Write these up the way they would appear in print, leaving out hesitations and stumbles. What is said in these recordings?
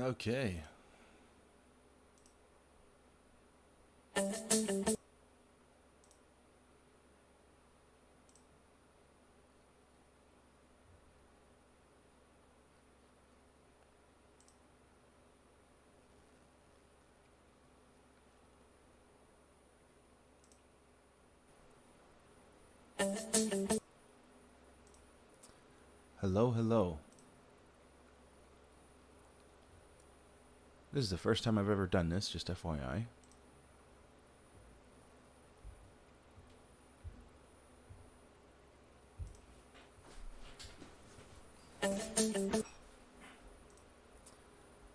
Okay. Hello, hello. This is the first time I've ever done this, just FYI.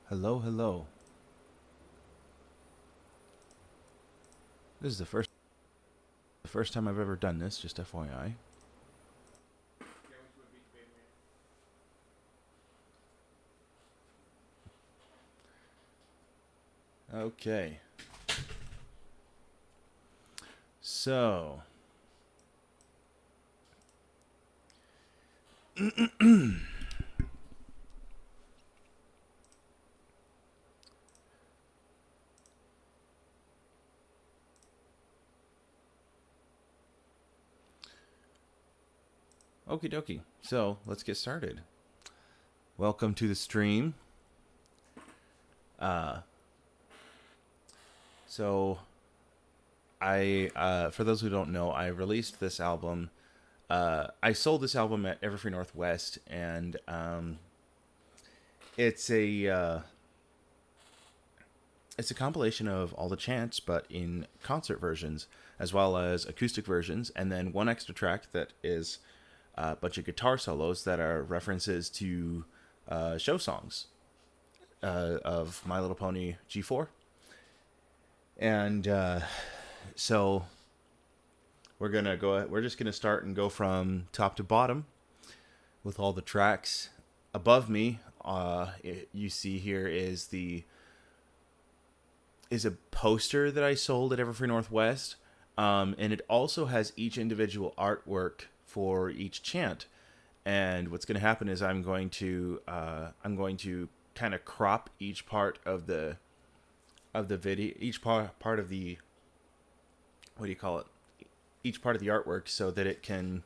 Hello, hello. This is the first time I've ever done this, just FYI. Okay. So. Okie dokie. So, let's get started. Welcome to the stream. So, for those who don't know, I released this album. I sold this album at Everfree Northwest, and it's a compilation of all the chants, but in concert versions, as well as acoustic versions, and then one extra track that is a bunch of guitar solos that are references to show songs of My Little Pony G4. And so we're just gonna start and go from top to bottom with all the tracks. Above me, you see here is a poster that I sold at Everfree Northwest, and it also has each individual artwork for each chant. And what's going to happen is I'm going to kind of crop each part of the video, each part of the, what do you call it? Each part of the artwork, so that it can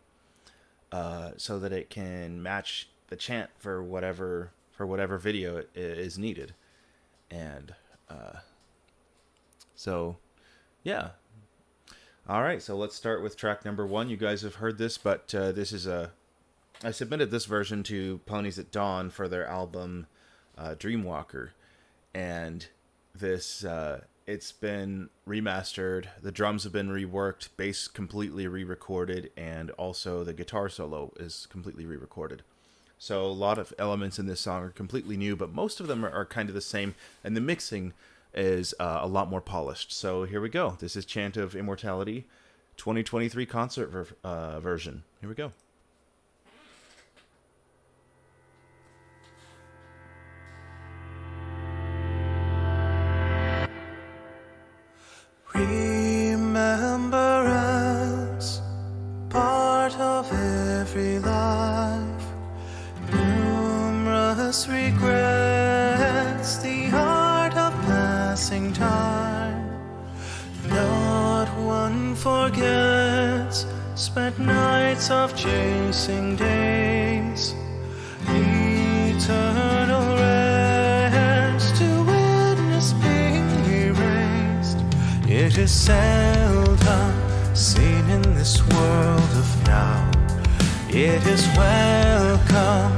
match the chant for whatever video is needed. And so yeah. All right, so let's start with track number 1. You guys have heard this, but this is I submitted this version to Ponies at Dawn for their album Dreamwalker, and this it's been remastered. The drums have been reworked, bass completely re-recorded, and also the guitar solo is completely re-recorded. So a lot of elements in this song are completely new, but most of them are kind of the same, and the mixing is a lot more polished. So here we go. This is Chant of Immortality 2023 concert version. Here we go. Remembrance, part of every life, numerous regrets, the art of passing time. Not one forgets spent nights of chasing days, eternal rest to witness being erased. It is seldom seen in this world of now. It is welcome,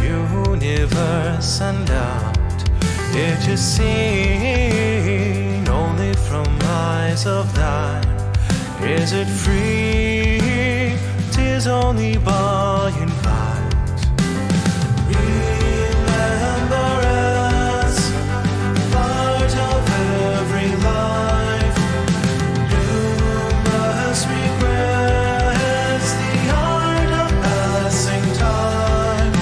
universe and out. It is seen only from eyes of thine. Is it free? 'Tis only by invite. Remembrance, part of every life, numerous regrets, the art of passing time.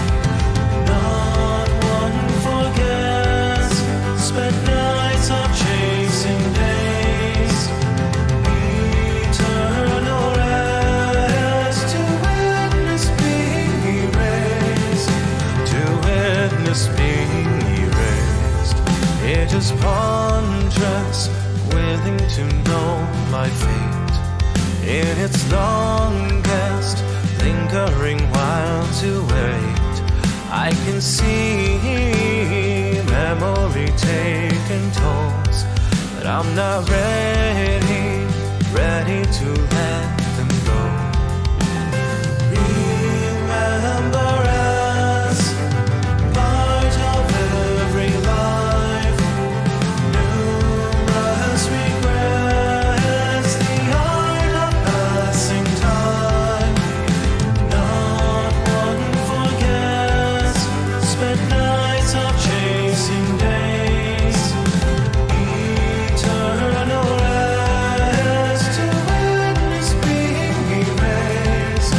Not one forgets spent nights of chasing days, eternal rest to witness being erased, to witness being erased. just ponderous, willing to know my fate in its longest, lingering while to wait. I can see memory taking tolls, but I'm not ready to let them go. Remember us, part of every life, numerous regrets, the art of passing time. Not one forgets, spent nights of chasing days, eternal rest to witness being erased.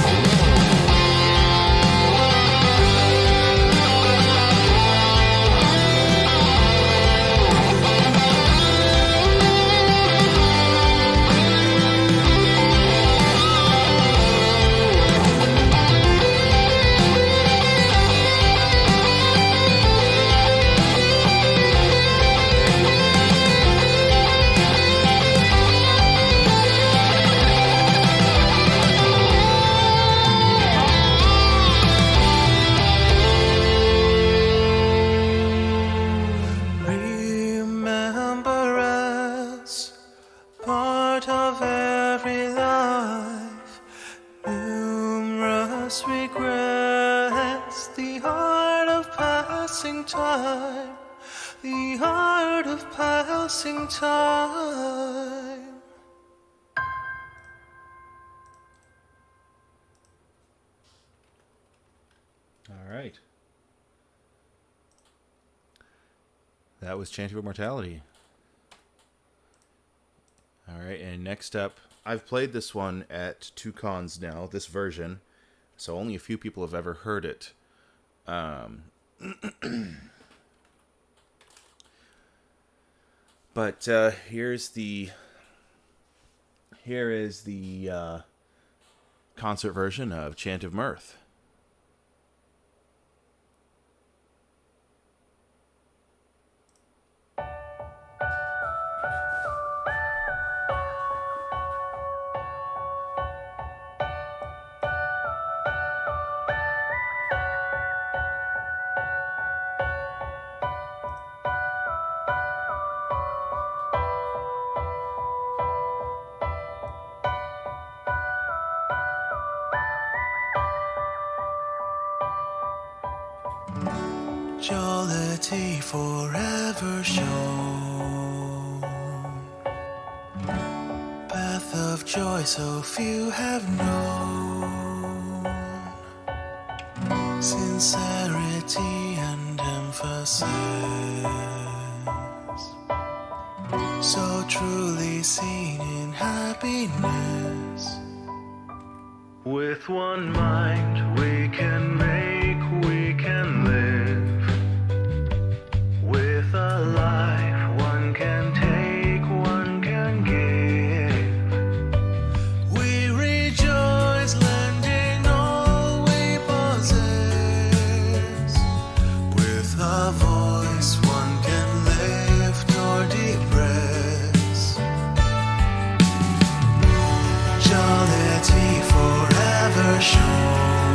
Remember us, part of every life, numerous regrets, the art of passing time, the art of passing time. All right. That was Chant of Immortality. All right, and next up, I've played this one at 2 cons now, this version, so only a few people have ever heard it. But here is the concert version of Chant of Mirth. Jollity forever shown, path of joy so few have known, sincerity and emphasis, so truly seen in happiness. With one mind we can make, we can live. With a life one can take, one can give. We rejoice lending all we possess. With a voice one can lift or depress. Jollity forever shown,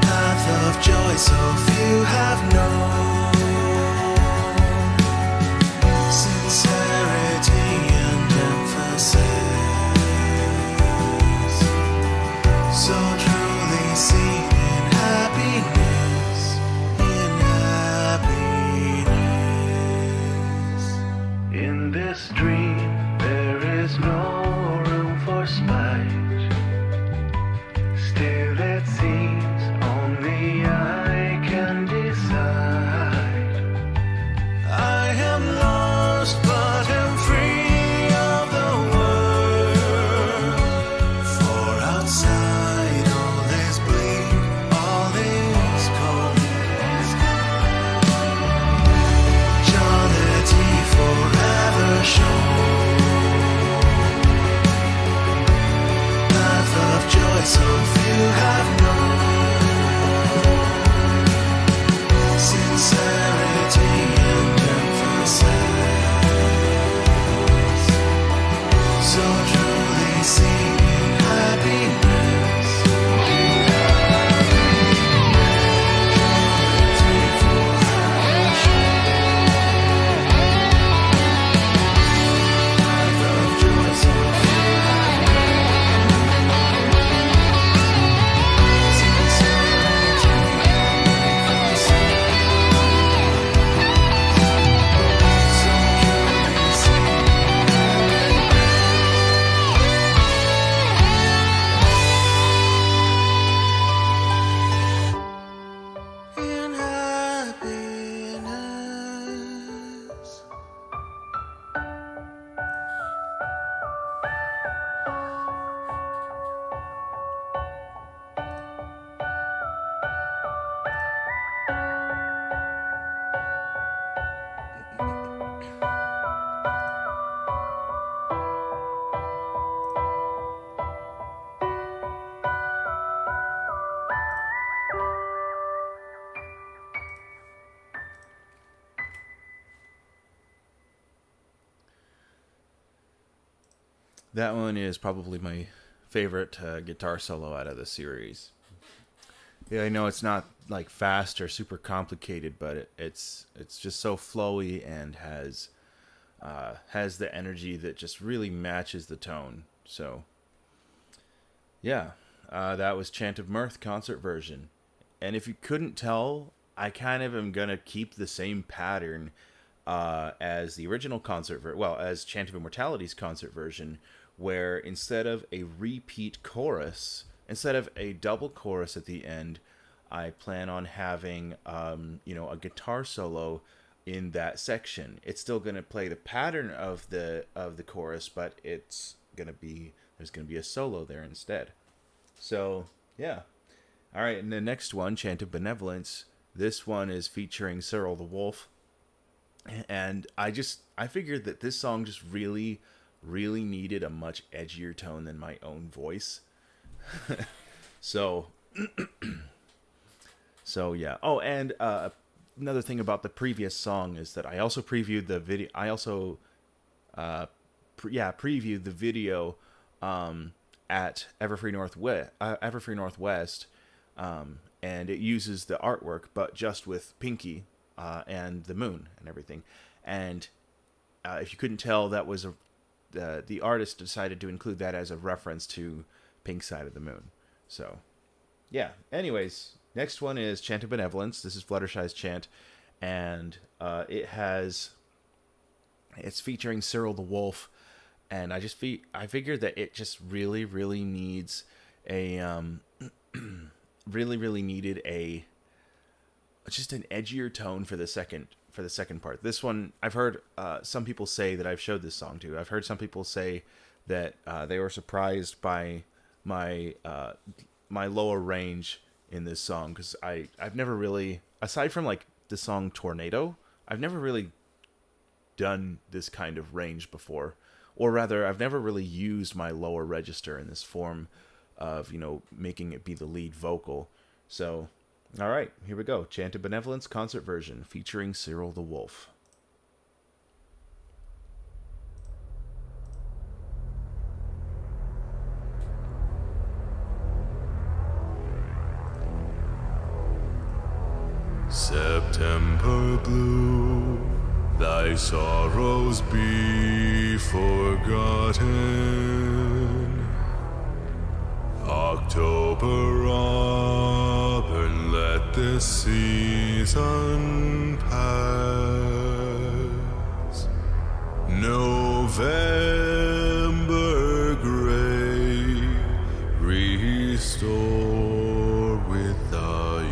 path of joy so few have known, sincerity and emphasis, so truly seen in happiness, in this dream there is no room for spite, still it seems only I can decide. I am lost but am free of the world, for outside all is bleak That one is probably my favorite guitar solo out of the series. Yeah, I know it's not like fast or super complicated, but it's just so flowy and has the energy that just really matches the tone. So yeah, that was Chant of Mirth concert version. And if you couldn't tell, I kind of am gonna keep the same pattern as the original as Chant of Immortality's concert version, where instead of a repeat chorus, instead of a double chorus at the end, I plan on having a guitar solo in that section. It's still going to play the pattern of the chorus, but there's going to be a solo there instead. So yeah, all right. And the next one, Chant of Benevolence. This one is featuring Cyril the Wolf, and I figured that this song just really needed a much edgier tone than my own voice. So yeah. Oh, and another thing about the previous song is that I also previewed the video. I also previewed the video at Everfree Northwest, and it uses the artwork, but just with Pinky and the moon and everything. And if you couldn't tell, that was the artist decided to include that as a reference to Pink Side of the Moon. So yeah. Anyways, next one is Chant of Benevolence. This is Fluttershy's chant, and it's featuring Cyril the Wolf, and I figured that it just really needs a really needed just an edgier tone for the second part. This one, I've heard some people say that I've showed this song to. I've heard some people say that they were surprised by my lower range in this song, because I've never really, aside from like the song Tornado, I've never really done this kind of range before, or rather I've never really used my lower register in this form of making it be the lead vocal. So all right, here we go. Chant of Benevolence concert version featuring Cyril the Wolf. September blue, thy sorrows be forgotten. October auburn, let this season pass. November gray, restore with thy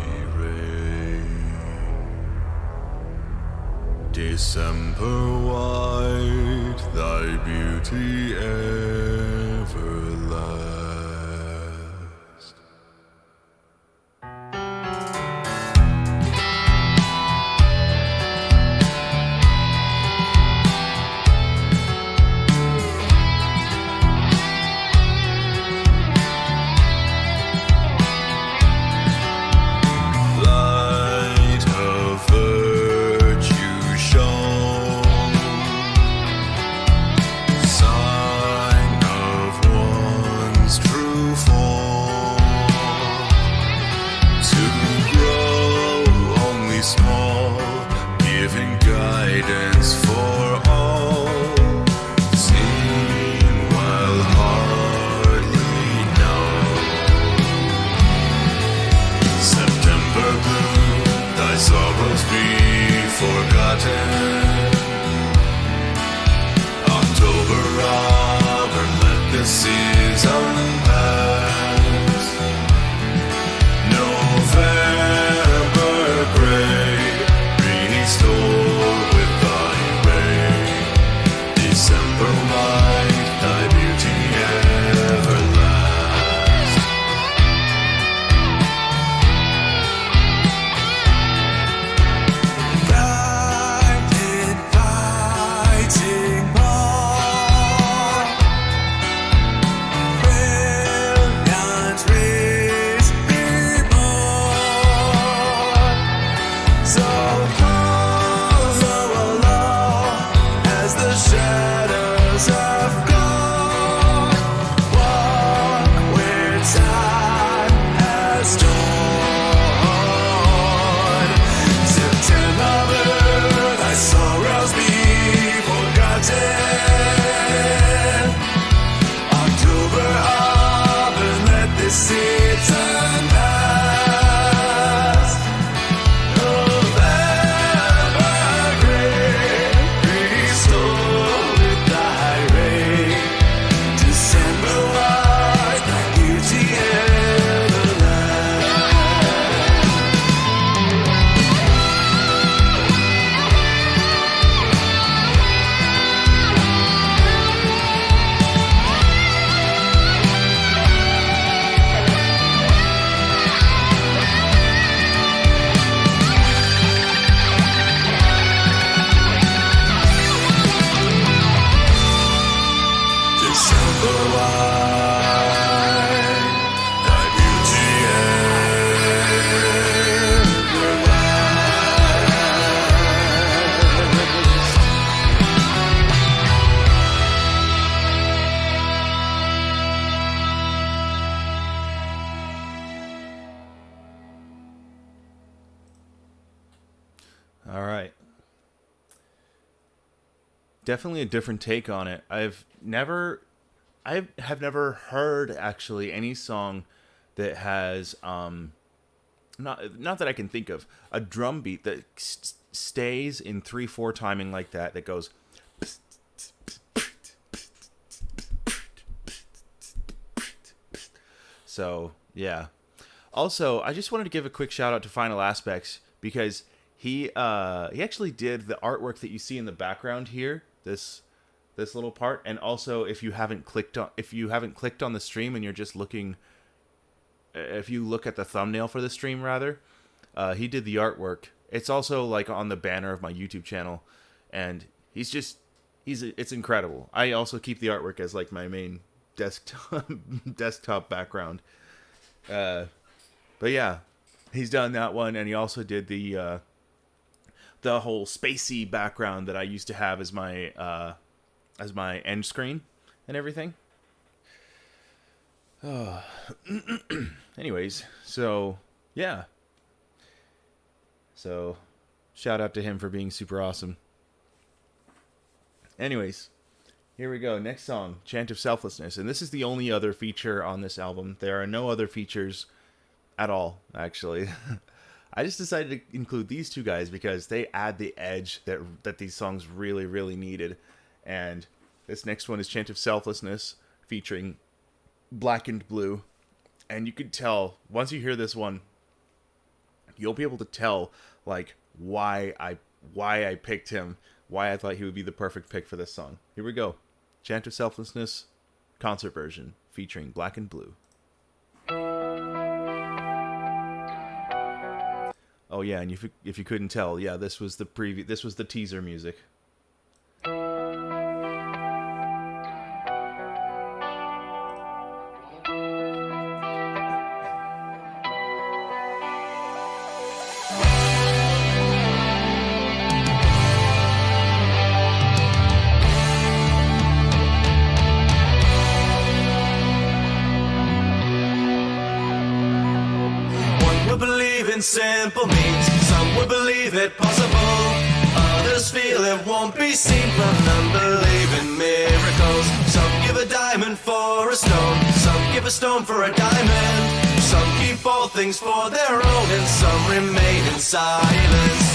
December white, thy beauty everlast. Light of virtue shone, sign of one's true form, to grow only small, giving guidance for all, seen while hardly known. September blue, thy sorrows be forgotten. October auburn, let this season pass. November gray, restore with thy ray. December white, thy beauty everlast. Bright inviting ball, All right. Definitely a different take on it. I have never heard actually any song that has not that I can think of, a drum beat that stays in 3/4 timing like that goes. So yeah. Also, I just wanted to give a quick shout out to Final Aspects because he actually did the artwork that you see in the background here. This little part, and also if you haven't clicked on the stream and you're just looking, if you look at the thumbnail for the stream rather, he did the artwork. It's also like on the banner of my YouTube channel, and it's incredible. I also keep the artwork as like my main desktop background. But yeah, he's done that one, and he also did the whole spacey background that I used to have as my end screen and everything. Anyways, so yeah. So shout out to him for being super awesome. Anyways, here we go. Next song, Chant of Selflessness. And this is the only other feature on this album. There are no other features at all, actually. I just decided to include these two guys because they add the edge that these songs really, really needed. And this next one is Chant of Selflessness featuring Black and Blue. And you could tell, once you hear this one, you'll be able to tell like why I picked him, why I thought he would be the perfect pick for this song. Here we go. Chant of Selflessness concert version featuring Black and Blue. Oh yeah, and if you couldn't tell, yeah, this was the teaser music. Simple means some will believe it possible, others feel it won't be seen from none believe in miracles. Some give a diamond for a stone, some give a stone for a diamond, some keep all things for their own, and some remain in silence.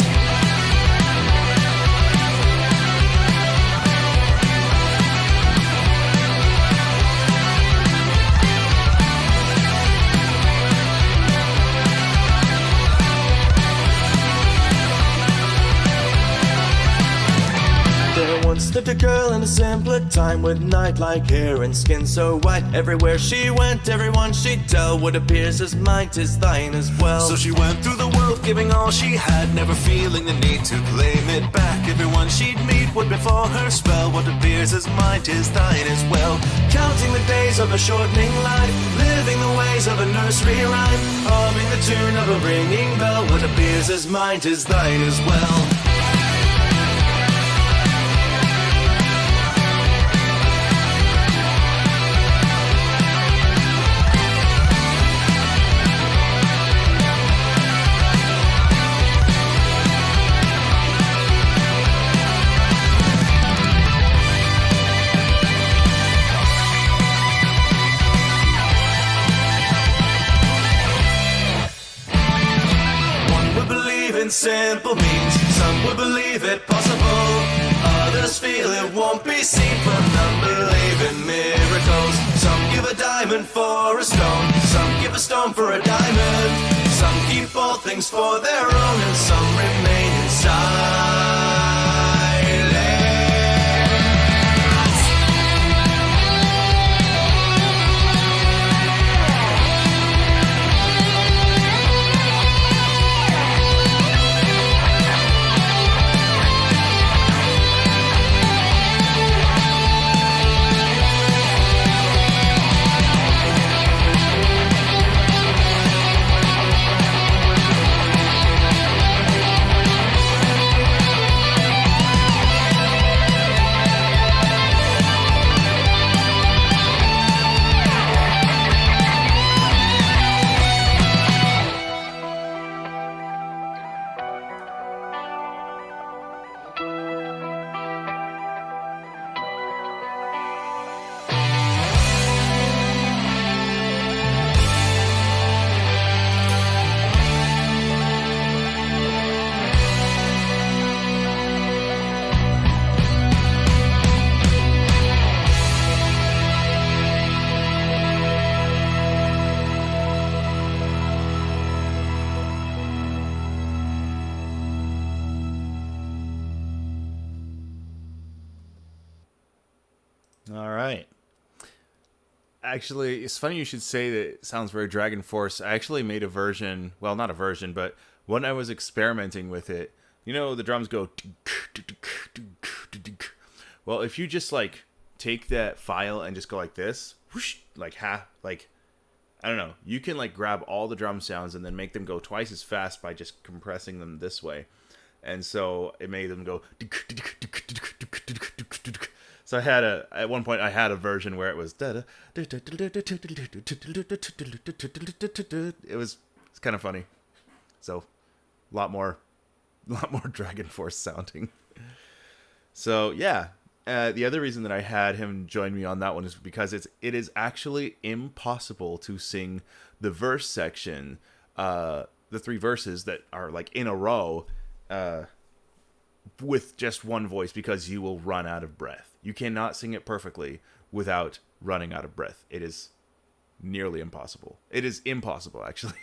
Once lived a girl in a simpler time with night-like hair and skin so white. Everywhere she went, everyone she'd tell what appears as mine is thine as well. So she went through the world giving all she had, never feeling the need to claim it back. Everyone she'd meet would before her spell what appears as mine is thine as well. Counting the days of a shortening life, living the ways of a nursery rhyme, humming the tune of a ringing bell, what appears as mine is thine as well. Simple means some will believe it possible, others feel it won't be seen from none believe in miracles. Some give a diamond for a stone, some give a stone for a diamond, some keep all things for their own, and some remain in silence. All right. Actually, it's funny you should say that it sounds very Dragon Force. I actually made a version, well, not a version, but when I was experimenting with it, you know, the drums go... Well, if you just, like, take that file and just go like this, whoosh, like, I don't know, you can, like, grab all the drum sounds and then make them go twice as fast by just compressing them this way. And so it made them go... So I had at one point I had a version where it was it's kind of funny. So a lot more Dragon Force sounding. So yeah, the other reason that I had him join me on that one is because it is actually impossible to sing the verse section, the 3 verses that are like in a row, with just one voice, because you will run out of breath. You cannot sing it perfectly without running out of breath. It is nearly impossible. It is impossible, actually,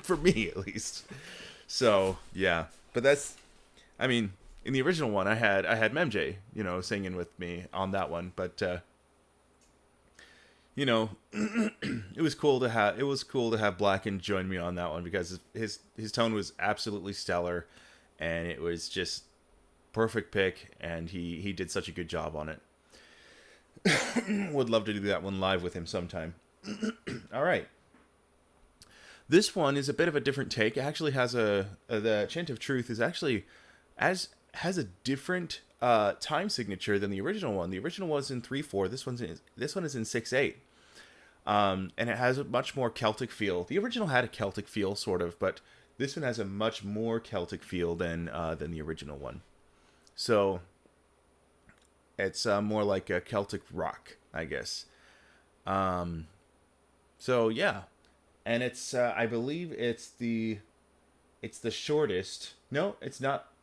for me at least. So yeah, but that's, I mean, in the original one, I had MJ, you know, singing with me on that one, but you know, it was cool to have Blacken join me on that one, because his tone was absolutely stellar, and it was just perfect pick, and he did such a good job on it. Would love to do that one live with him sometime. All right. This one is a bit of a different take. It actually has the Chant of Truth is actually has a different time signature than the original one. The original was in 3/4. This one is in 6/8. And it has a much more Celtic feel. The original had a Celtic feel, sort of, but this one has a much more Celtic feel than the original one. So it's more like a Celtic rock, I guess. So yeah, and it's I believe it's the shortest. No, it's not.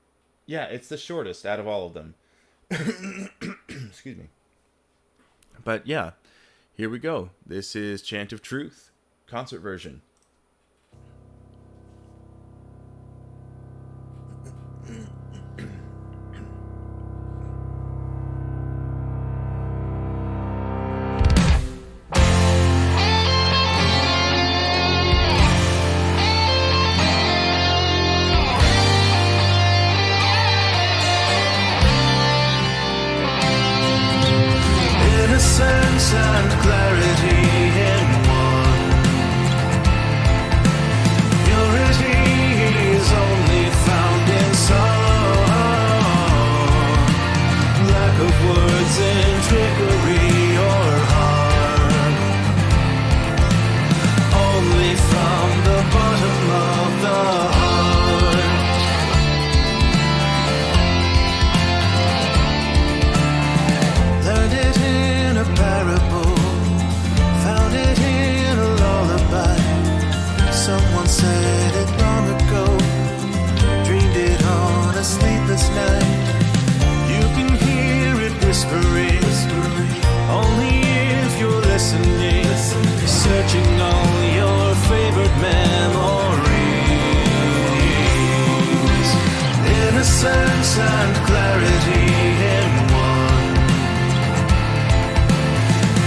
Yeah, it's the shortest out of all of them. Excuse me. But yeah, here we go. This is Chant of Truth, concert version. Innocence and clarity in one. Purity is only found in song. Lack of words in trickery or harm. Only from the bottom of the heart. Learned it in a parable, found it in a lullaby. Someone said it long ago, dreamed it on a sleepless night. You can hear it whispering, only if you're listening. Searching all your favorite memories. Innocence and clarity in one.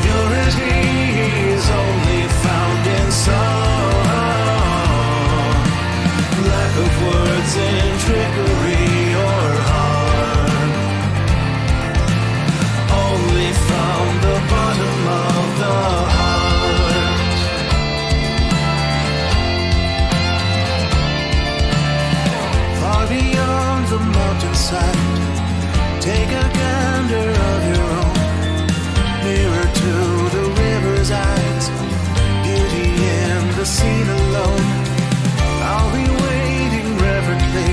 Purity is only found in song. Lack of words in trickery or harm. Only from the bottom of the heart. Far beyond the mountainside, take a gander of your own. Nearer to the river's eyes, beauty in the scene alone. I'll be waiting reverently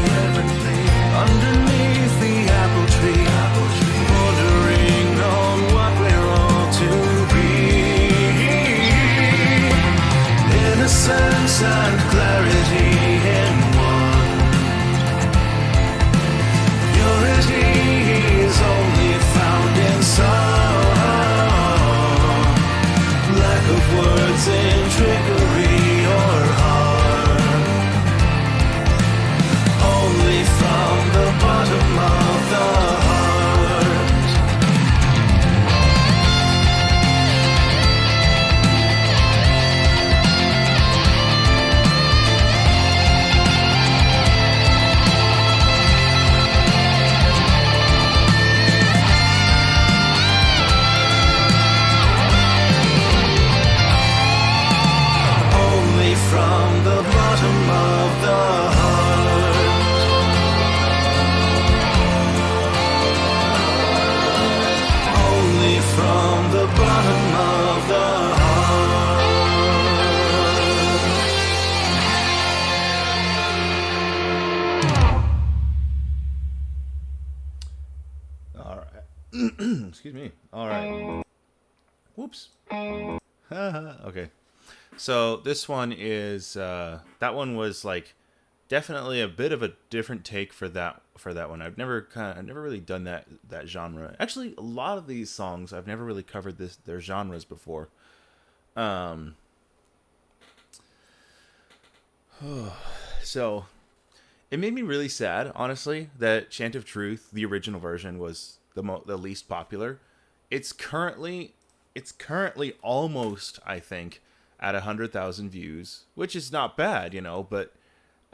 underneath the apple tree, wondering on what we're all to be. Innocence and clarity in one. Purity is only found excuse me. All right. Whoops. Okay. So this one is that one was like definitely a bit of a different take for that one. I've never really done that genre. Actually, a lot of these songs I've never really covered their genres before. So it made me really sad, honestly, that Chant of Truth, the original version, was the least popular. It's currently almost, I think, at 100,000 views, which is not bad, you know, but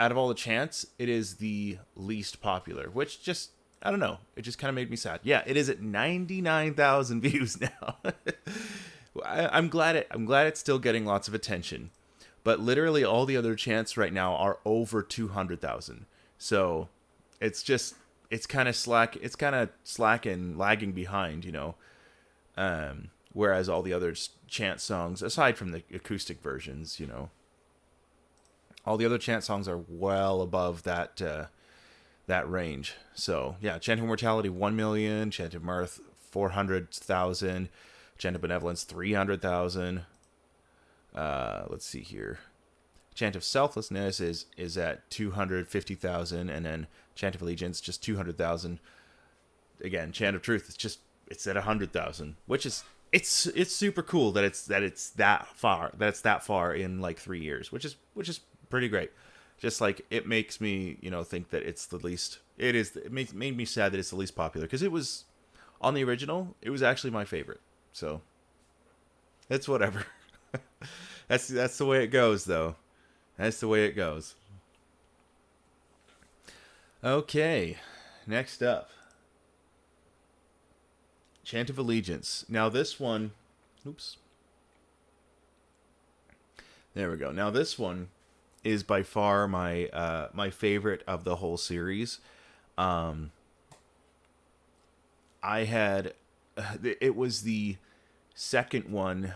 out of all the chants, it is the least popular, which just, I don't know, it just kind of made me sad. Yeah, it is at 99,000 views now. I'm glad it's still getting lots of attention, but literally all the other chants right now are over 200,000. So it's kind of slack and lagging behind, you know. Whereas all the other chant songs, aside from the acoustic versions, you know, all the other chant songs are well above that range. So yeah, Chant of Immortality 1 million, Chant of Mirth 400,000, Chant of Benevolence 300,000. Let's see here. Chant of Selflessness is at 250,000, and then Chant of Allegiance just 200,000. Again, Chant of Truth it's at 100,000, which is it's super cool that it's that far in like 3 years, which is pretty great. Just like it makes me, you know, think that it's the least. It made me sad that it's the least popular, because it was on the original. It was actually my favorite. So it's whatever. That's the way it goes, though. That's the way it goes. Okay, next up, Chant of Allegiance. Now this one, oops. There we go. Now this one is by far my my favorite of the whole series. It was the second one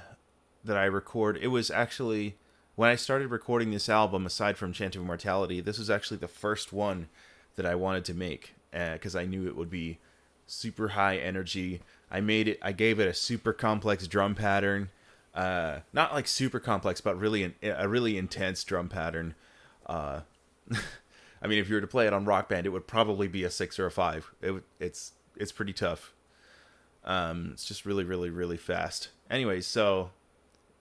that I record. It was actually, when I started recording this album, aside from Chant of Immortality, this was actually the first one that I wanted to make, because I knew it would be super high energy. I gave it a super complex drum pattern. Not like super complex, but a really intense drum pattern. I mean, if you were to play it on Rock Band, it would probably be a 6 or a 5. It's pretty tough. It's just really, really, really fast. Anyways, so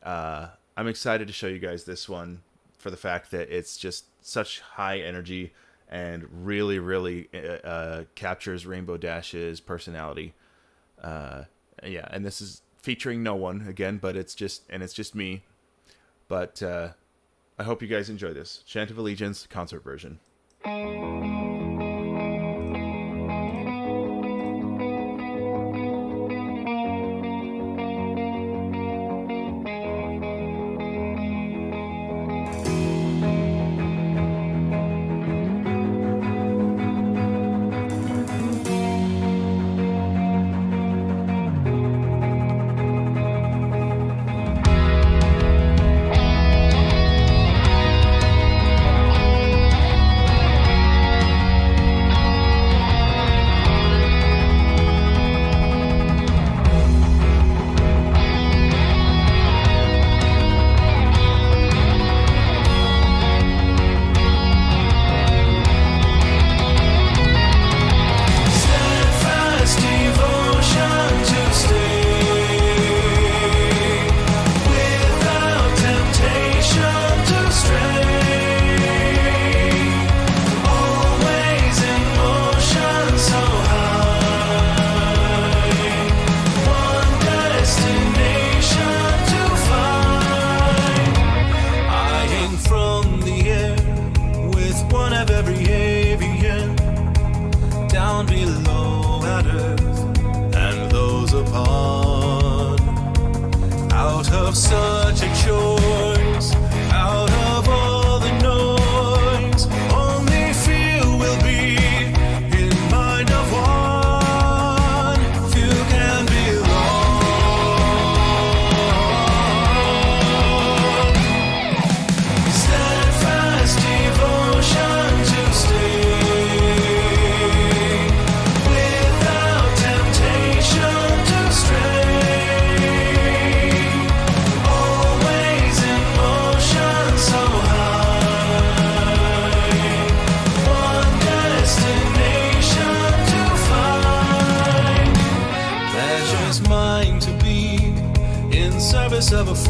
I'm excited to show you guys this one for the fact that it's just such high energy and really, really captures Rainbow Dash's personality. Yeah, and this is featuring no one again, but it's just me. But I hope you guys enjoy this Chant of Allegiance concert version. Such a choice, out of all the noise, only few will be in mind of one. Few can belong. Steadfast devotion to stay, without temptation to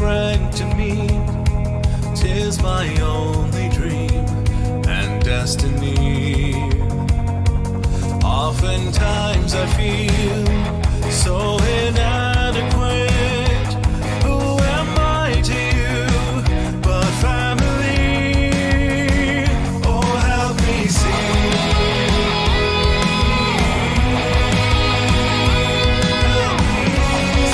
friend to me. 'Tis my only dream and destiny. Oftentimes I feel so inadequate. Who am I to you but family? Oh, help me see. Help me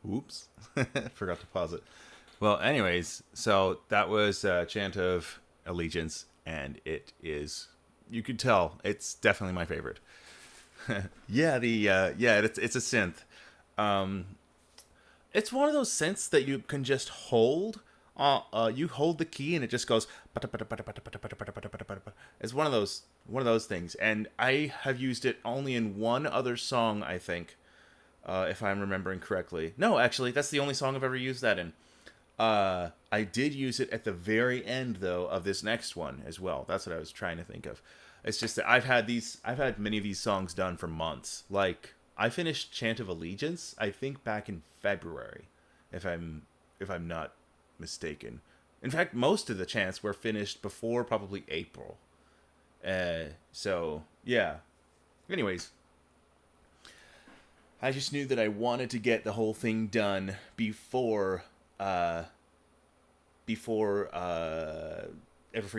Oops. Forgot to pause it. Well, anyways, so that was Chant of Allegiance, and it is, you could tell, it's definitely my favorite. Yeah, it's a synth. It's one of those synths that you can just hold. You hold the key and it just goes. It's one of those things, and I have used it only in one other song, I think, if I'm remembering correctly. No, actually, that's the only song I've ever used that in. I did use it at the very end, though, of this next one as well. That's what I was trying to think of. It's just that I've had many of these songs done for months. Like, I finished Chant of Allegiance, I think back in February, if I'm not mistaken. In fact, most of the chants were finished before probably April. So yeah. Anyways, I just knew that I wanted to get the whole thing done before Everfree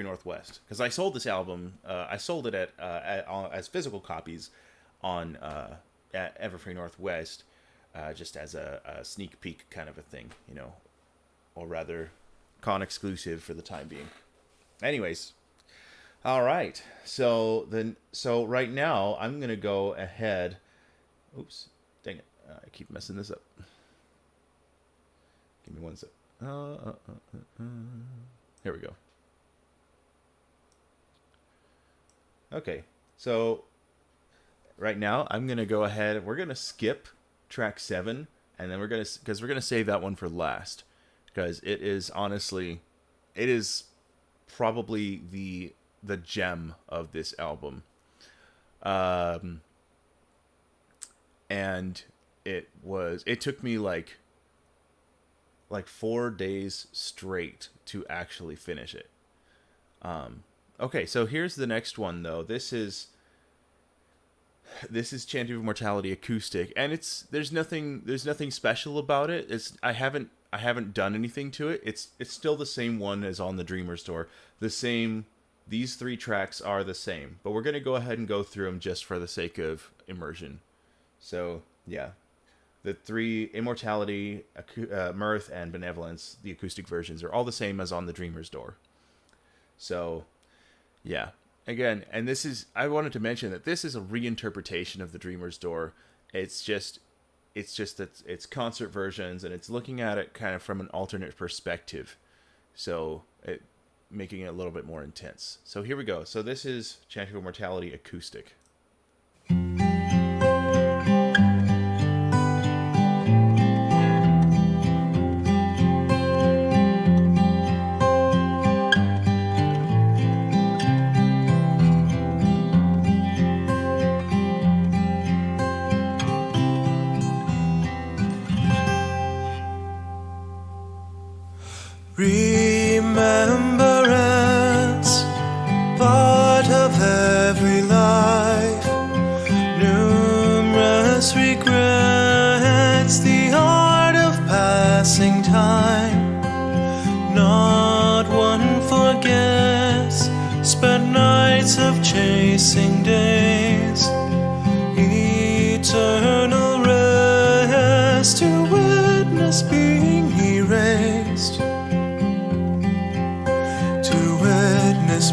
Northwest, because I sold this album. I sold it as physical copies on at Everfree Northwest, just as a sneak peek kind of a thing, you know, or rather, con exclusive for the time being. Anyways, all right. So right now I'm gonna go ahead. Oops, dang it! I keep messing this up. Give me one sec. Here we go. Okay, so right now I'm gonna go ahead. We're gonna skip track 7, and then we're gonna save that one for last, because it is probably the gem of this album. And it took me like 4 days straight to actually finish it. Okay, so here's the next one, though. This is Chant of Immortality acoustic, and there's nothing special about it. I haven't done anything to it. It's still the same one as on the Dreamer's Door. These 3 tracks are the same, but we're gonna go ahead and go through them just for the sake of immersion. So yeah, the 3 Immortality, Mirth, and Benevolence, the acoustic versions, are all the same as on the Dreamer's Door. So yeah, again, and I wanted to mention that this is a reinterpretation of the Dreamer's Door. It's just that it's concert versions, and it's looking at it kind of from an alternate perspective. So making it a little bit more intense. So here we go. So this is Chant of Immortality acoustic. Remembrance, part of every life. Numerous regrets, the art of passing time. Not one forgets, spent nights of chasing days. Eternal rest to witness being erased.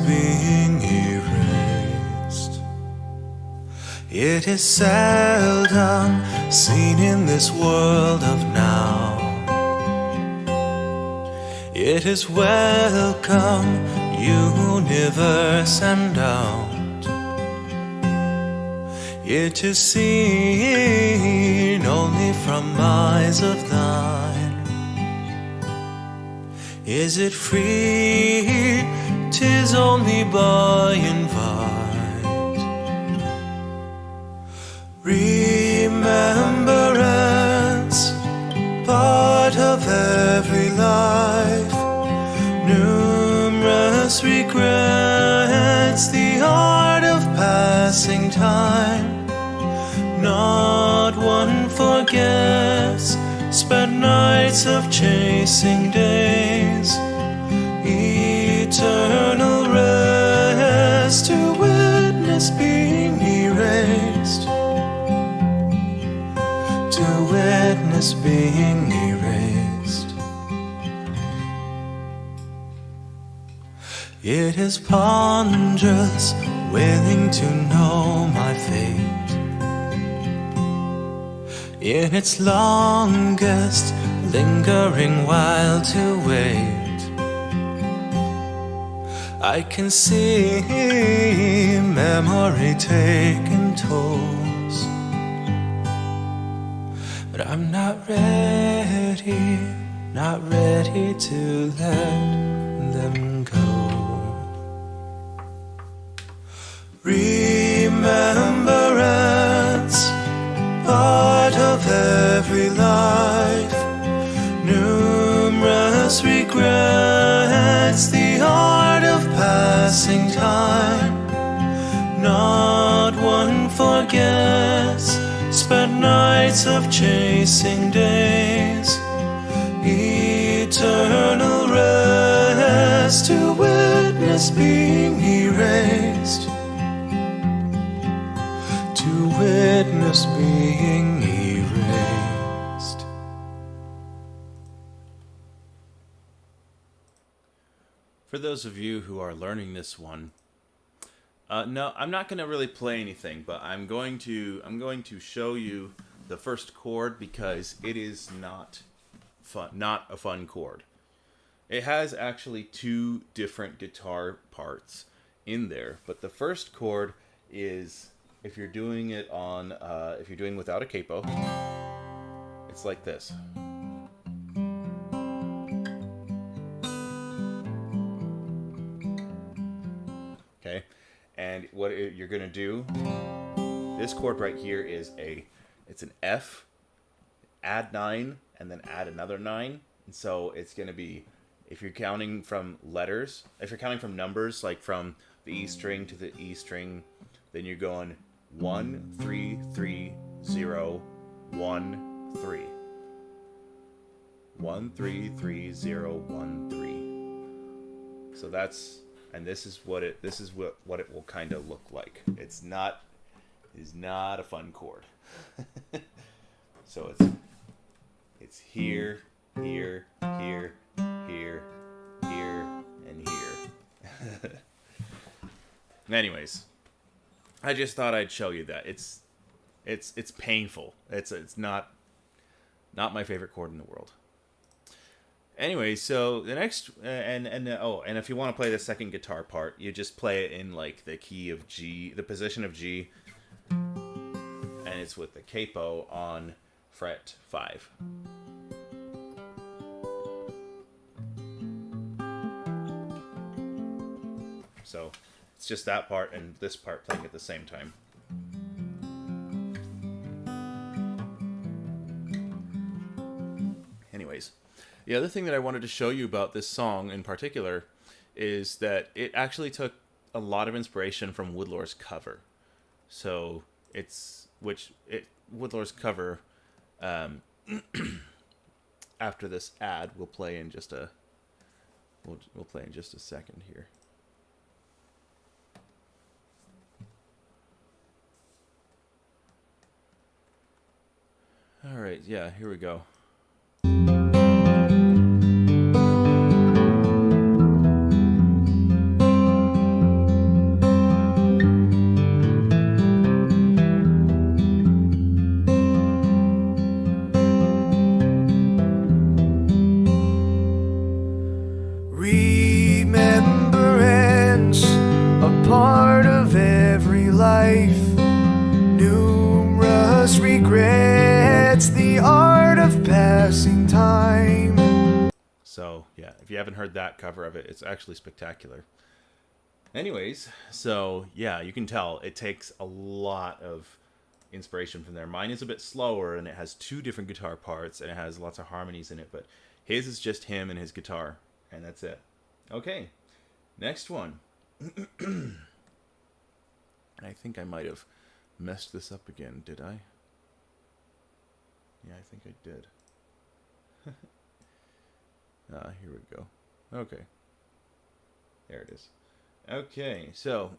Being erased. It is seldom seen in this world of now. It is welcome, universe and out. It is seen only from eyes of thine. Is it free? 'Tis only by invite. Remembrance, part of every life. Numerous regrets, the art of passing time. Not one forgets, spent nights of chasing days. Eternal rest to witness being erased. To witness being erased. It is ponderous, willing to know my fate. In its longest, lingering while to wait. I can see memory taking tolls, but I'm not ready to let them go. Remembrance, part of every life. Numerous regrets, the art of passing time. Not one forgets, spent nights of chasing days. Eternal rest to witness being erased. To witness being erased. For those of you who are learning this one, no, I'm not going to really play anything, but I'm going to show you the first chord because it is not a fun chord. It has actually two different guitar parts in there, but the first chord is, if you're doing it on if you're doing without a capo, it's like this. Okay, and what you're gonna do, this chord right here is it's an F, add 9, and then add another 9. And so it's gonna be, if you're counting from letters, if you're counting from numbers, like from the E string to the E string, then you're going 1 3 3 0 1 3. 1 3 3 0 1 3. So that's, and this is what it will kind of look like. It is not a fun chord. So it's here, here, here, here, here, and here. Anyways, I just thought I'd show you that it's painful. It's not my favorite chord in the world. Anyway, so the next and if you want to play the second guitar part, you just play it in like the key of G, the position of G, and it's with the capo on fret 5. So it's just that part and this part playing at the same time. Anyways, the other thing that I wanted to show you about this song in particular is that it actually took a lot of inspiration from Woodlore's cover. So Woodlore's cover, after this ad, we'll play in just a second here. All right, yeah, here we go. Remembrance, a part of every life. Numerous regrets, the art of passing time. So, yeah, if you haven't heard that cover of it, it's actually spectacular. Anyways, so, yeah, you can tell it takes a lot of inspiration from there. Mine is a bit slower, and it has 2 different guitar parts, and it has lots of harmonies in it, but his is just him and his guitar, and that's it. Okay, next one. I think I might have messed this up again, did I? Yeah, I think I did. Here we go. Okay. There it is. Okay, so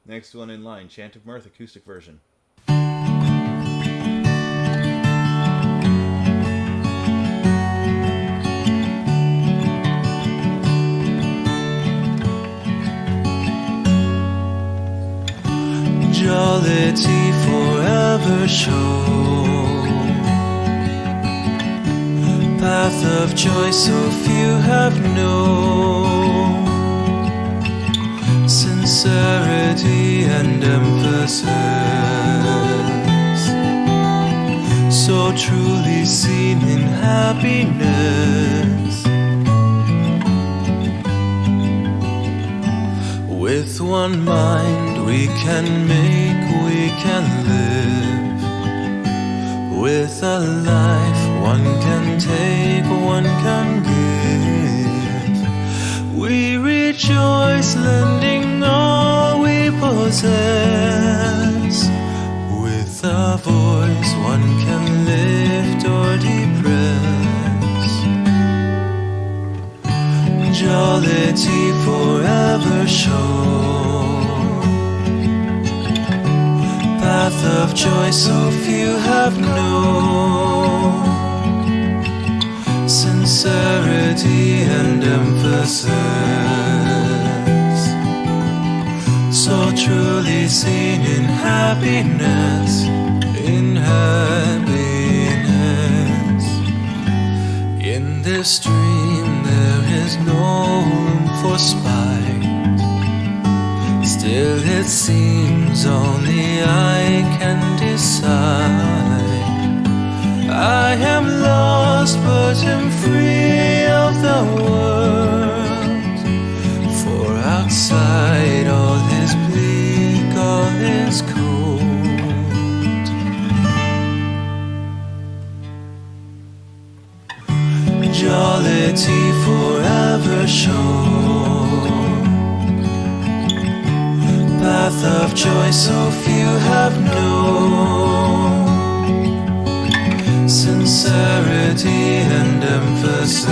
next one in line, Chant of Mirth acoustic version. Jollity forever show, path of joy so few have known, sincerity and emphasis, so truly seen in happiness. With one mind we can make, we can live. With a life one can take, one can give. We rejoice, lending all we possess. With a voice one can lift or depress. Jollity forever show, path of joy so few have known, sincerity and emphasis, so truly seen in happiness, in happiness. In this dream there is no room for spite, still it seems only I can decide. I am lost but am free of the world, for outside all is bleak, all is cold. Jollity forever show, path of joy so few have known, sincerity and emphasis,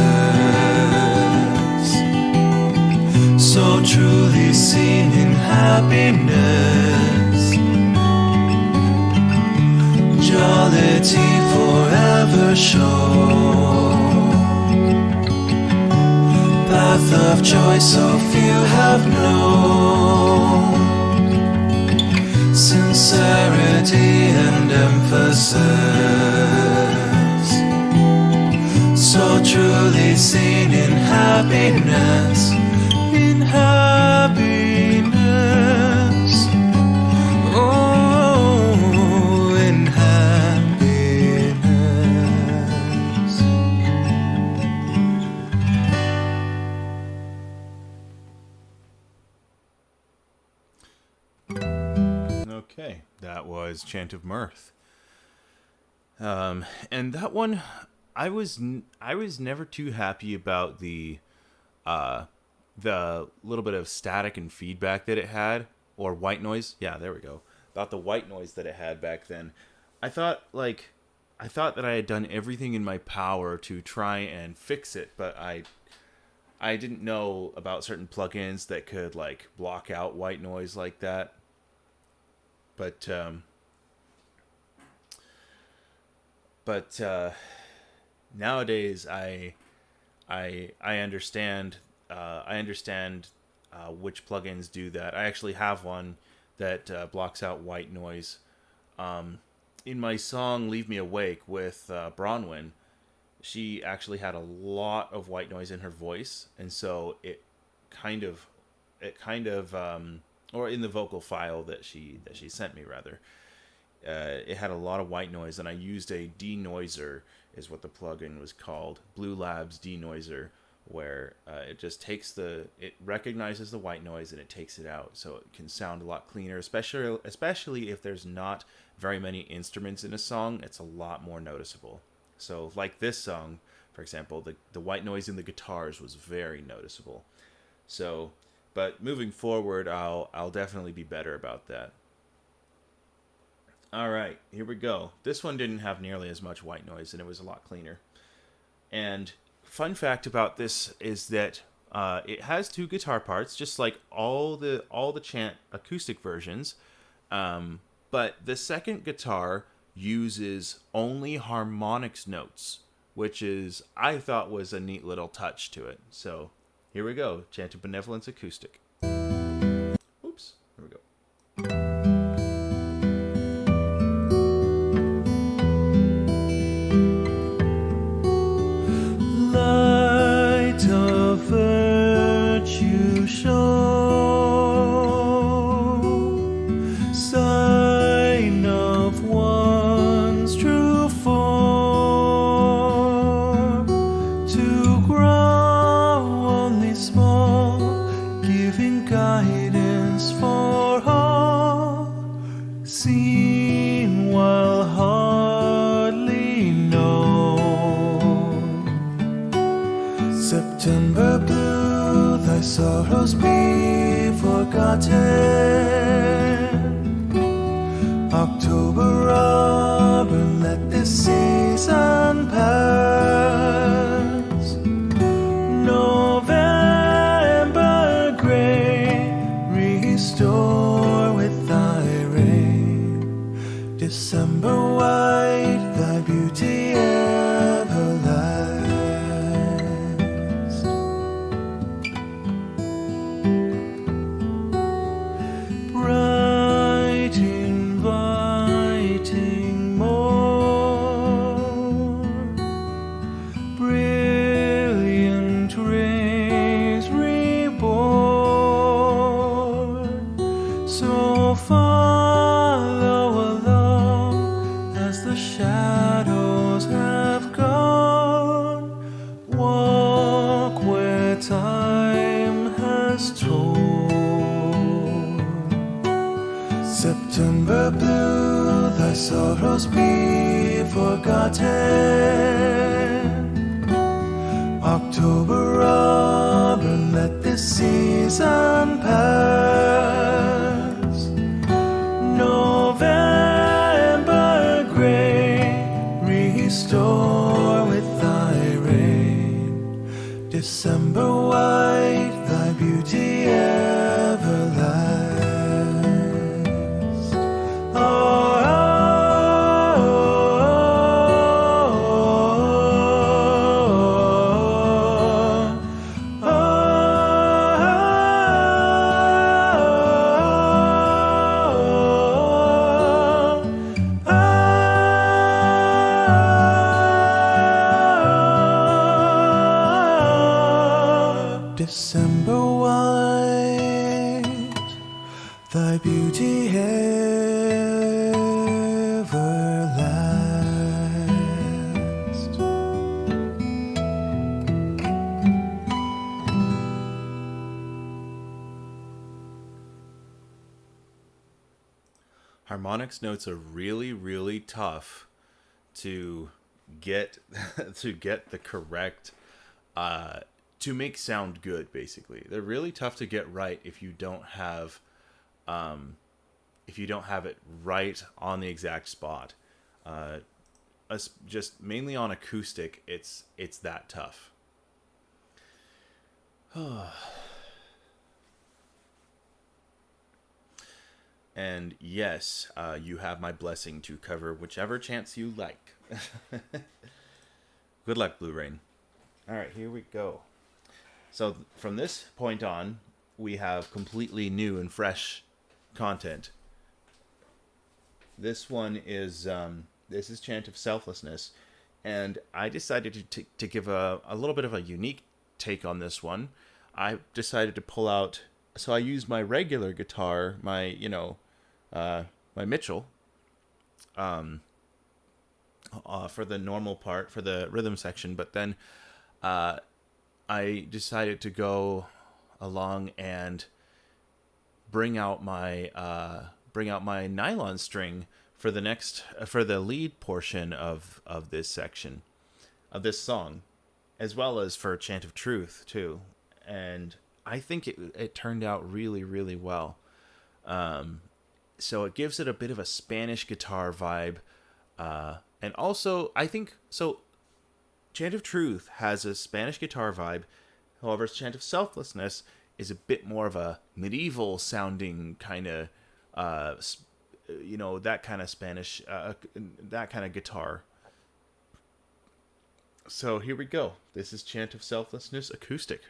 so truly seen in happiness. Jollity forever show, path of joy so few have known, sincerity and emphasis, so true seen in happiness, in happiness, oh, in happiness. Okay, that was Chant of Mirth. And that one, I was never too happy about the little bit of static and feedback that it had, or white noise. Yeah, there we go. About the white noise that it had back then. I thought that I had done everything in my power to try and fix it, but I didn't know about certain plugins that could like block out white noise like that. But nowadays I understand which plugins do that. I actually have one that blocks out white noise. In my song "Leave Me Awake" with Bronwyn, she actually had a lot of white noise in her voice, and so it kind of or in the vocal file that she sent me rather. It had a lot of white noise, and I used a denoiser, is what the plugin was called, Blue Labs denoiser, where it just it recognizes the white noise and it takes it out, so it can sound a lot cleaner, especially if there's not very many instruments in a song. It's a lot more noticeable. So like this song, for example, the white noise in the guitars was very noticeable. So, but moving forward, I'll definitely be better about that. All right, here we go. This one didn't have nearly as much white noise, and it was a lot cleaner. And fun fact about this is that it has two guitar parts, just like all the Chant acoustic versions. But the second guitar uses only harmonics notes, which I thought was a neat little touch to it. So here we go, Chant of Benevolence acoustic. Oops, here we go. Virtue show, sign of one's true form, to grow only small, giving guidance for all, seen while hardly known. September blue, thy sorrows be forgotten. October rubber, let this season pass. November gray, restore with thy rain. December white, thy beauty everlasting. September blue, thy sorrows be forgotten. October rubber, let this season pass. November gray, restore with thy rain. December white, thy beauty everlasting. harmonics notes are really, really tough to get to get the correct to make sound good. Basically, they're really tough to get right if you don't have it right on the exact spot. Just mainly on acoustic, it's that tough. And yes, you have my blessing to cover whichever chants you like. Good luck, Blue Rain. All right, here we go. So from this point on, we have completely new and fresh content. This one is this is Chant of Selflessness, and I decided to give a little bit of a unique take on this one. I decided to pull out. So I used my regular guitar, my my Mitchell, for the normal part, for the rhythm section. But then I decided to go along and bring out my nylon string for the lead portion of this section of this song, as well as for Chant of Truth too. And I think it turned out really, really well. So it gives it a bit of a Spanish guitar vibe. And also, I think, so Chant of Truth has a Spanish guitar vibe. However, Chant of Selflessness is a bit more of a medieval sounding kind of, that kind of Spanish, that kind of guitar. So here we go. This is Chant of Selflessness acoustic.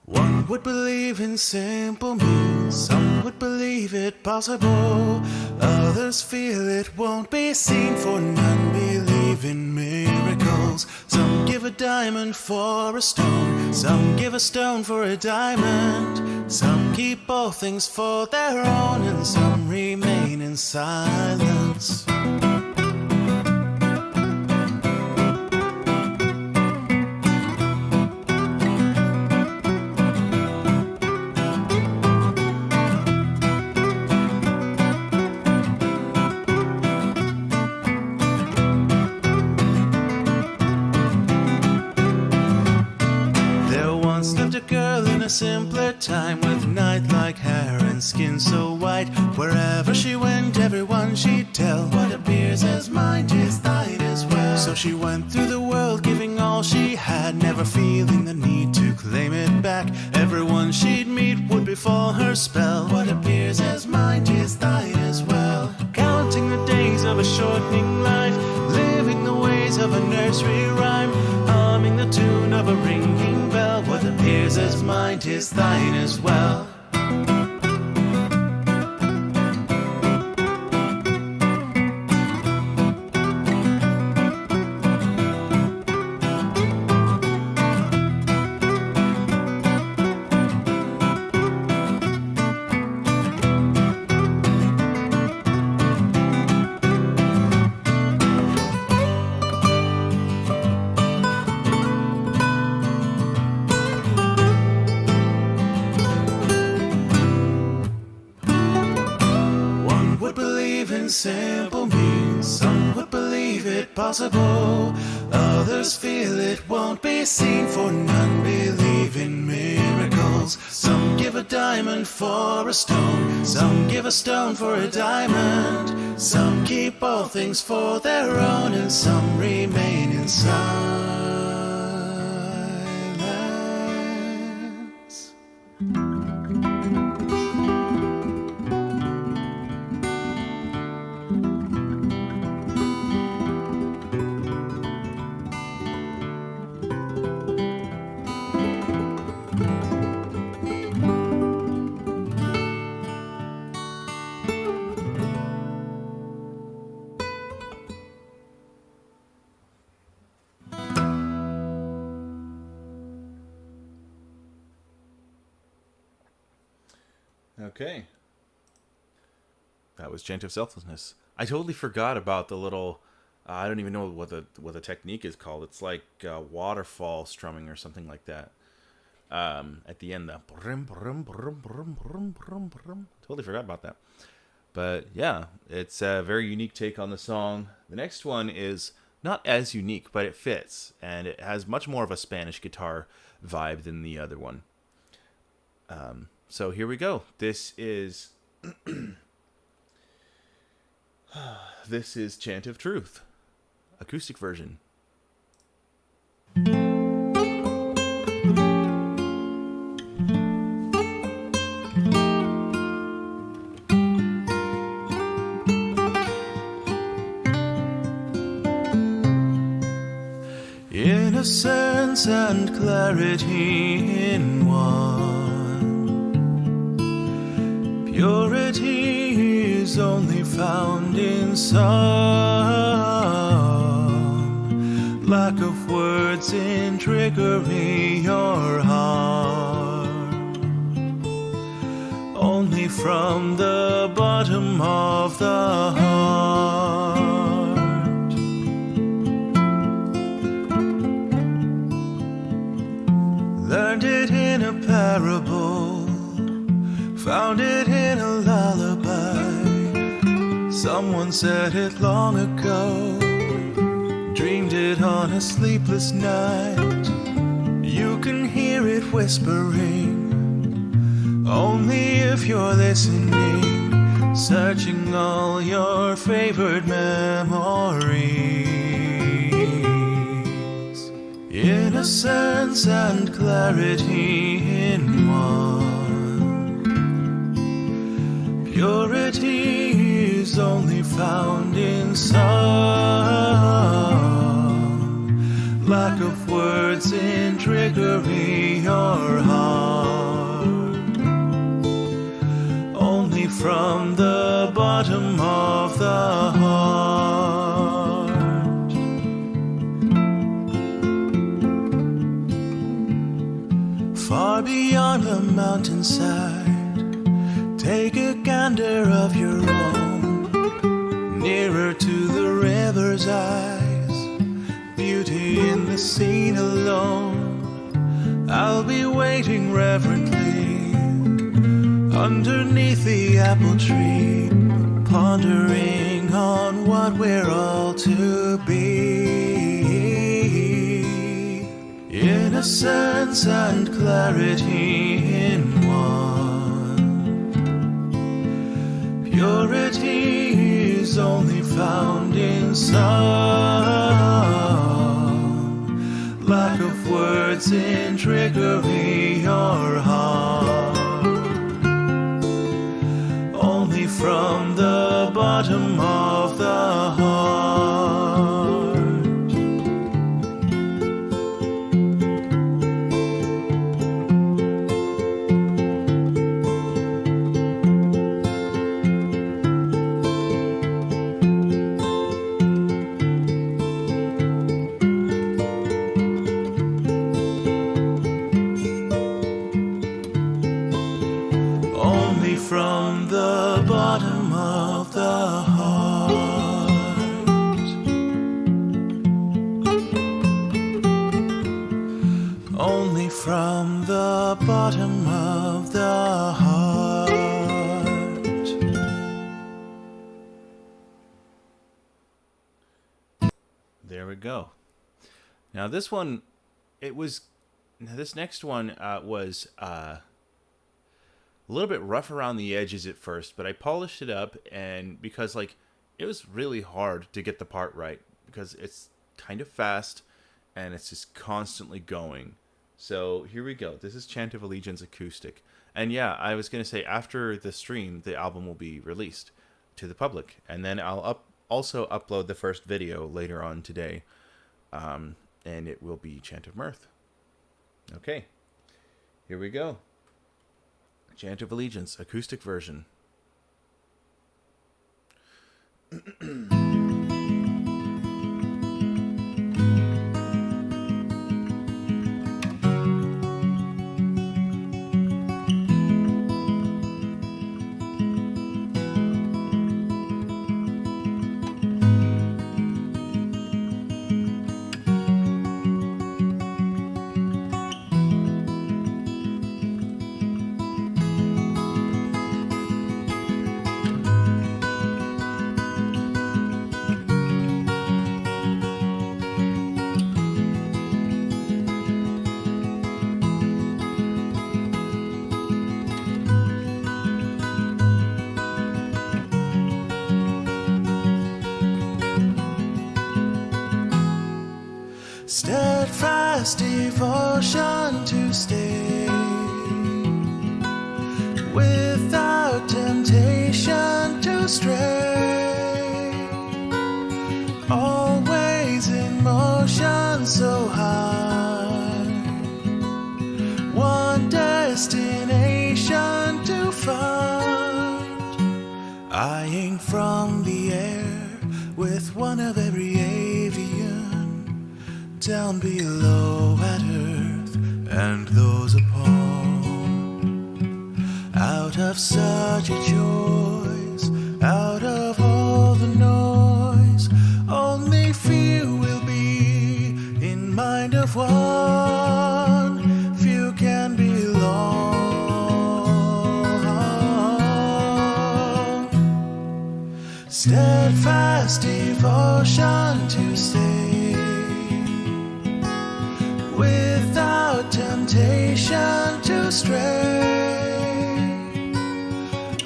One would believe in simple means, some would believe it possible, others feel it won't be seen, for none believe in miracles. Some give a diamond for a stone, some give a stone for a diamond, some keep all things for their own, and some remain in silence. Simpler time, with night-like hair and skin so white. Wherever she went, everyone she'd tell, what appears as mine is thine as well. So she went through the world, giving all she had, never feeling the need to claim it back. Everyone she'd meet would befall her spell, what appears as mine is thine as well. Counting the days of a shortening life, living the ways of a nursery rhyme, humming the tune of a ringing bell, what appears as mine is thine as well. Simple means, some would believe it possible, others feel it won't be seen, for none believe in miracles. Some give a diamond for a stone, some give a stone for a diamond, some keep all things for their own, and some remain in silence. Okay. That was Chant of Selflessness. I totally forgot about the little. I don't even know what the technique is called. It's like waterfall strumming or something like that. At the end, the totally forgot about that. But yeah, it's a very unique take on the song. The next one is not as unique, but it fits, and it has much more of a Spanish guitar vibe than the other one. So here we go. This is this is Chant of Truth, acoustic version. Innocence and clarity in one. Purity is only found in some. Lack of words in triggering your heart. Only from the bottom of the heart. Learned it in a parable, found it in a lullaby. Someone said it long ago, dreamed it on a sleepless night. You can hear it whispering, only if you're listening, searching all your favorite memories. Innocence and clarity in one. Purity is only found in some. Lack of words in triggering your heart. Only from the bottom of the heart. Far beyond the mountainside, take a gander of your own. Nearer to the river's eyes, beauty in the scene alone. I'll be waiting reverently underneath the apple tree, pondering on what we're all to be. Innocence and clarity in one. Purity is only found in some. Lack of words in triggering your heart. Only from the bottom of the heart. From the bottom of the heart. Only from the bottom of the heart. There we go. Now this one, this next one was a little bit rough around the edges at first, but I polished it up, and because it was really hard to get the part right because it's kind of fast and it's just constantly going. So here we go. This is Chant of Allegiance acoustic. And yeah, I was going to say after the stream, the album will be released to the public, and then I'll also upload the first video later on today, and it will be Chant of Mirth. Okay, here we go. Chant of Allegiance, acoustic version. steadfast devotion to stay without temptation to stray, always in motion so high, one destination to find, eyeing from the air with one of every avian, down below at earth and those upon, out of such a choice, out of all the noise, only few will be in mind of one, few can belong. Steadfast devotion to stay without temptation to stray,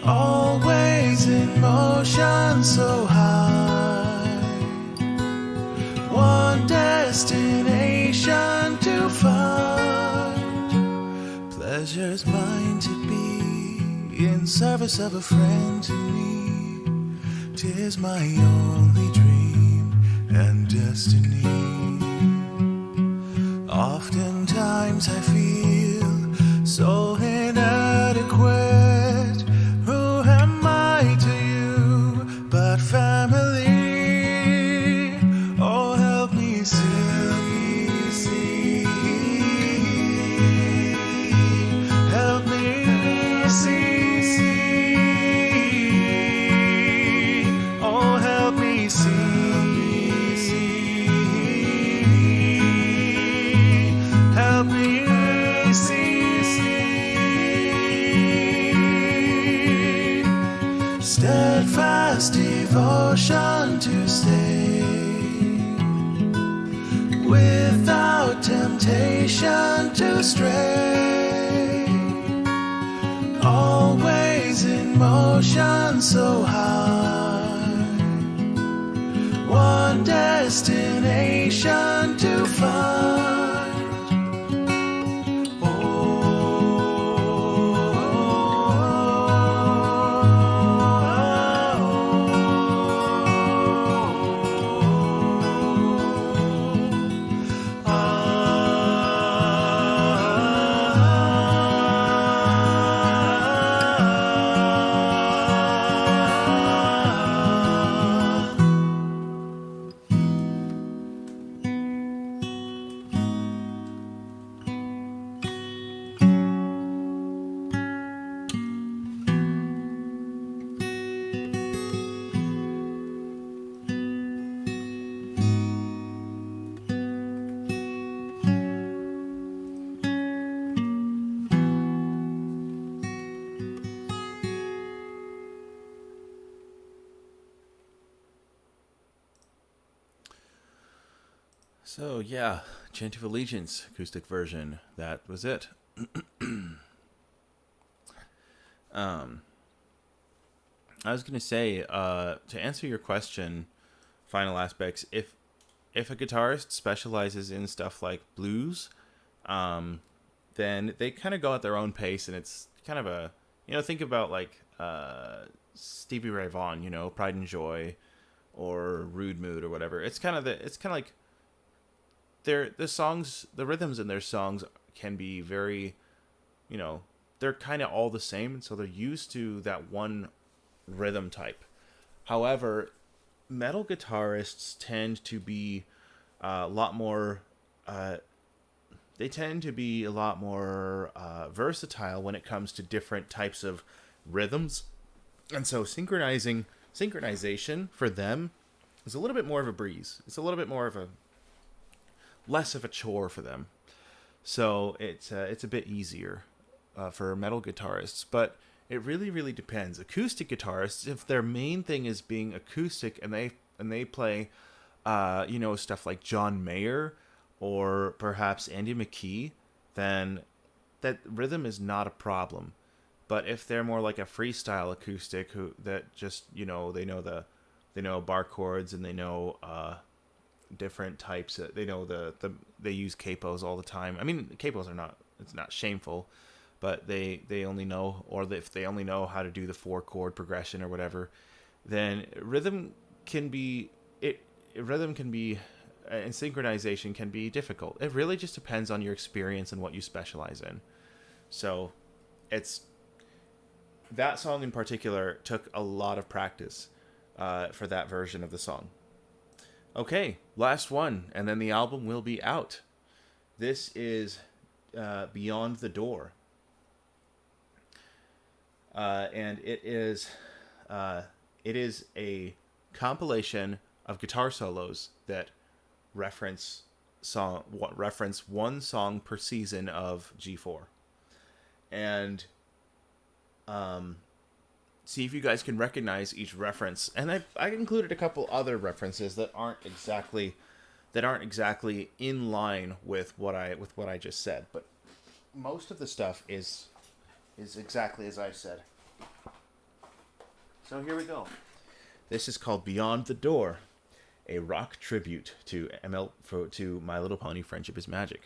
always in motion so high, one destination to find, pleasure's mine to be in service of a friend to me. 'Tis my only dream and destiny. Oftentimes I feel so inadequate. Who am I to you but family? Oh, help me see. Help me see. Help me see. Steadfast devotion to stay without temptation to stray, always in motion so high, one destination to find. So yeah, Chant of Allegiance acoustic version. That was it. I was gonna say, to answer your question, final aspects. If a guitarist specializes in stuff like blues, then they kind of go at their own pace, and it's kind of a, think about like Stevie Ray Vaughan, Pride and Joy, or Rude Mood or whatever. It's kind of like the songs, the rhythms in their songs can be very, they're kind of all the same, and so they're used to that one rhythm type. However, metal guitarists tend to be a lot more versatile when it comes to different types of rhythms, and so synchronization for them is a little bit more of a breeze. It's a little bit more of a less of a chore for them, so it's a bit easier for metal guitarists. But it really depends. Acoustic guitarists, if their main thing is being acoustic, and they play stuff like John Mayer or perhaps Andy McKee, then that rhythm is not a problem. But if they're more like a freestyle acoustic that just they know bar chords, and they know different types. They know they use capos all the time. I mean, capos are not, it's not shameful, but they only know, or if they only know how to do the 4-chord progression or whatever, then rhythm can be and synchronization can be difficult. It really just depends on your experience and what you specialize in. So it's, that song in particular took a lot of practice for that version of the song. Okay, last one, and then the album will be out. This is Beyond the Door. And it is a compilation of guitar solos that reference one song per season of G4. And see if you guys can recognize each reference. And I included a couple other references that aren't exactly in line with what I just said, but most of the stuff is exactly as I said. So here we go. This is called Beyond the Door, a rock tribute to My Little Pony: Friendship is Magic.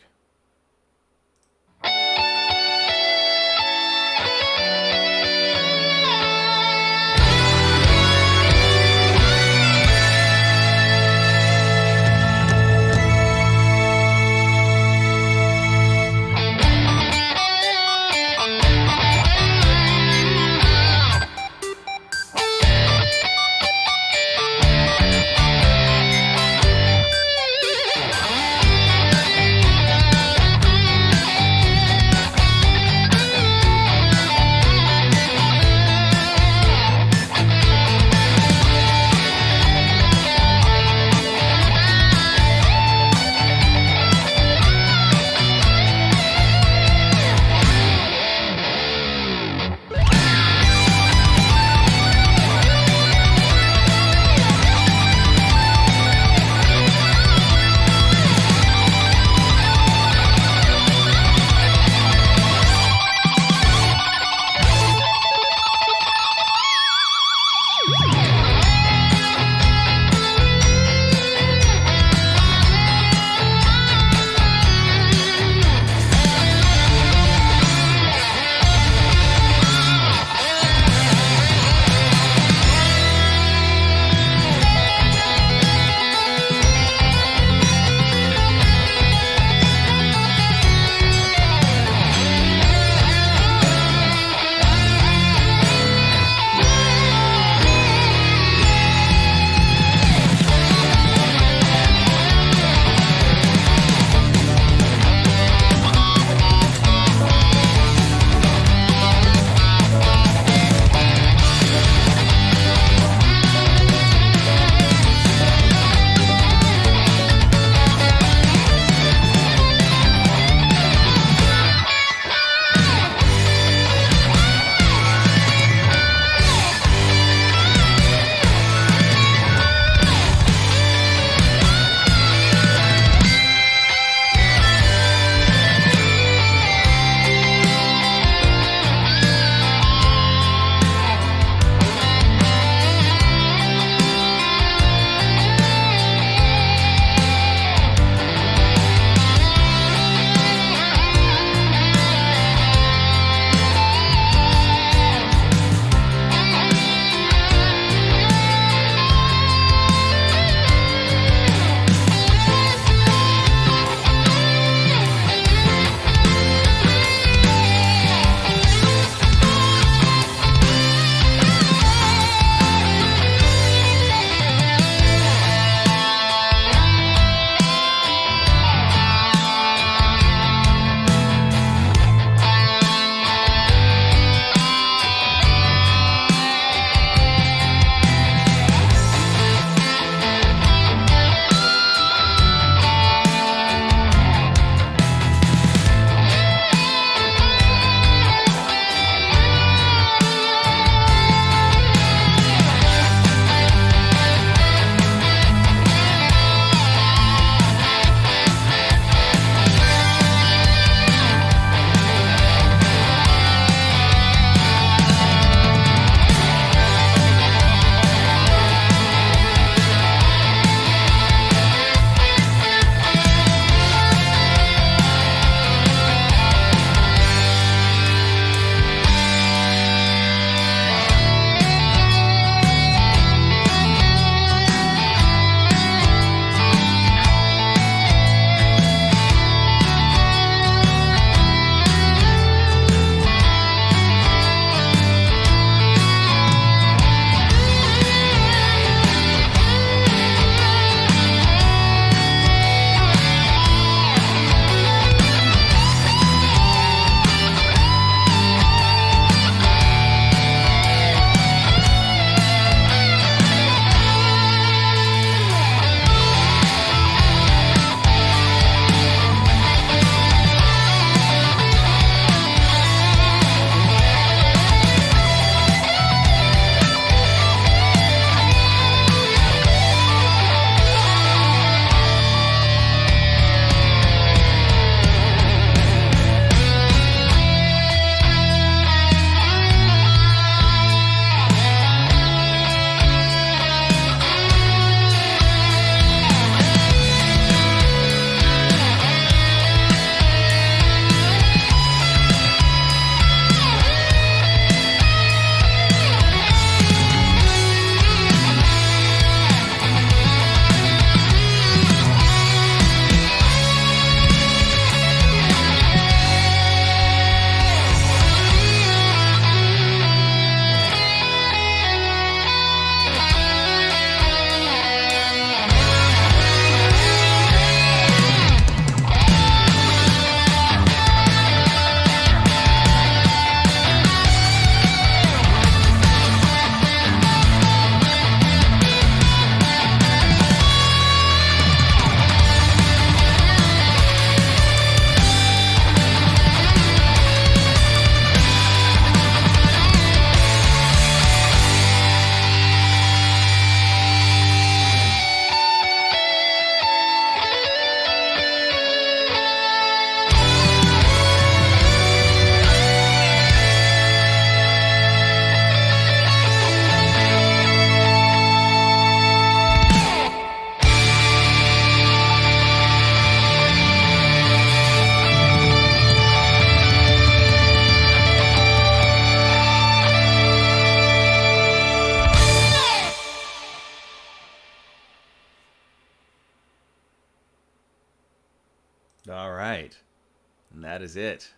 And that is it.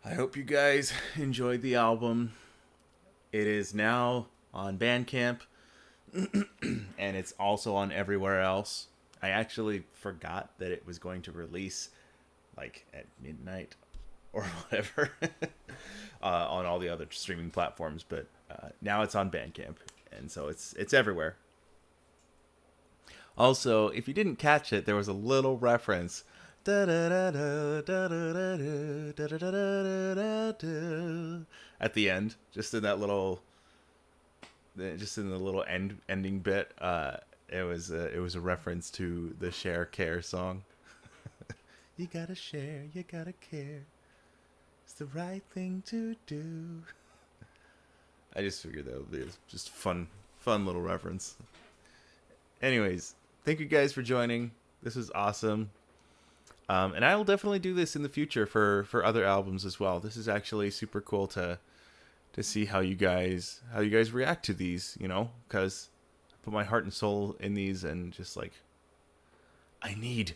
I hope you guys enjoyed the album. It is now on Bandcamp, and it's also on everywhere else. I actually forgot that it was going to release like at midnight or whatever on all the other streaming platforms, but now it's on Bandcamp, and so it's everywhere. Also, if you didn't catch it, there was a little reference at the end, just in the little ending bit. It was a reference to the Share Care song. You gotta share, you gotta care. It's the right thing to do. I just figured that would be just fun little reference. Anyways, thank you guys for joining. This was awesome. And I will definitely do this in the future for other albums as well. This is actually super cool to see how you guys react to these, you know, because I put my heart and soul in these, and just like, I need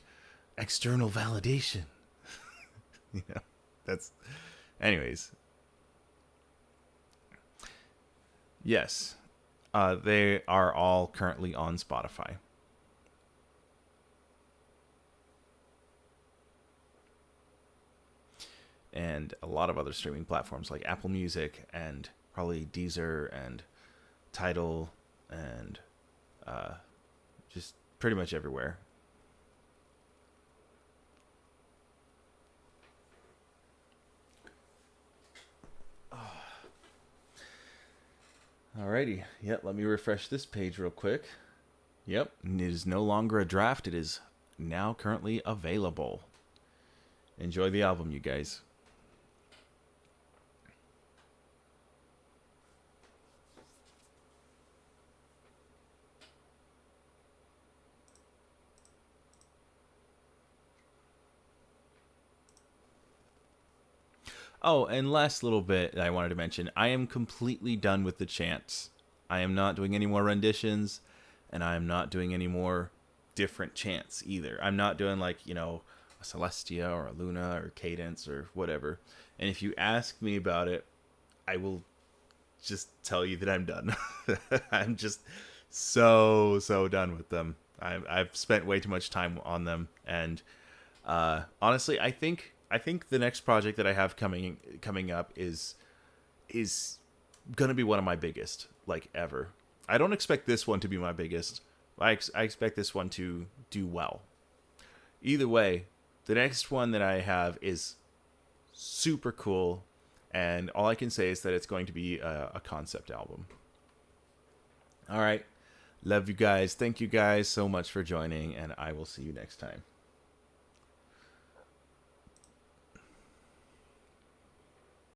external validation. You know, that's, anyways. Yes, they are all currently on Spotify. And a lot of other streaming platforms like Apple Music and probably Deezer and Tidal and just pretty much everywhere. Alrighty. Yep, let me refresh this page real quick. Yep, it is no longer a draft. It is now currently available. Enjoy the album, you guys. Oh, and last little bit that I wanted to mention, I am completely done with the chants. I am not doing any more renditions, and I am not doing any more different chants either. I'm not doing like, you know, a Celestia or a Luna or Cadence or whatever. And if you ask me about it, I will just tell you that I'm done. I'm just so done with them. I've spent way too much time on them, and honestly, I think the next project that I have coming up is gonna be one of my biggest, like, ever. I don't expect this one to be my biggest. I expect this one to do well. Either way, the next one that I have is super cool, and all I can say is that it's going to be a concept album. All right, love you guys. Thank you guys so much for joining, and I will see you next time.